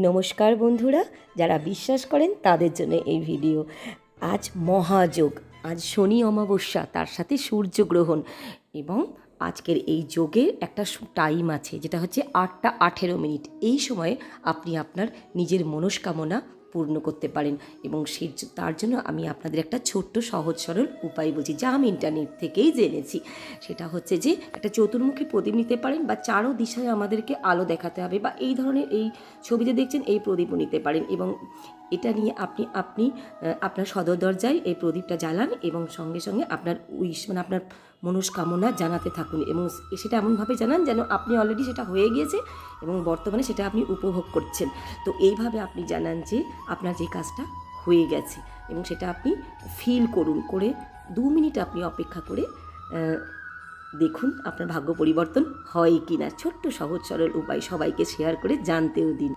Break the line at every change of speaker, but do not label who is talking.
নমস্কার বন্ধুরা, যারা বিশ্বাস করেন তাদের জন্য এই ভিডিও। আজ মহাযোগ, আজ শনি অমাবস্যা, তার সাথে সূর্যগ্রহণ এবং আজকের এই যোগের একটা টাইম আছে, যেটা হচ্ছে 8টা 18 মিনিট। এই সময়ে আপনি আপনার নিজের মনস্কামনা পূর্ণ করতে পারেন এবং তার জন্য আমি আপনাদের একটা ছোট্ট সহজ সরল উপায় বলছি, যা আমি ইন্টারনেট থেকেই জেনেছি। সেটা হচ্ছে যে একটা চতুর্মুখী প্রদীপ নিতে পারেন, বা চারো দিশায় আমাদেরকে আলো দেখাতে হবে, বা এই ধরনের এই ছবিতে দেখছেন এই প্রদীপও নিতে পারেন। এবং এটা নিয়ে আপনি আপনার সদর দরজায় এই প্রদীপটা জ্বালান এবং সঙ্গে সঙ্গে আপনার মানে আপনার মনস্কামনা জানাতে থাকুন, এবং সেটা এমনভাবে জানান যেন আপনি অলরেডি সেটা হয়ে গিয়েছে এবং বর্তমানে সেটা আপনি উপভোগ করছেন। তো এইভাবে আপনি জানান যে আপনার যে কাজটা হয়ে গেছে, এবং সেটা আপনি ফিল করুন। করে 2 মিনিট আপনি অপেক্ষা করে দেখুন আপনার ভাগ্য পরিবর্তন হয় কি না। ছোট্ট সহজ সরল উপায়, সবাইকে শেয়ার করে জানতেও দিন।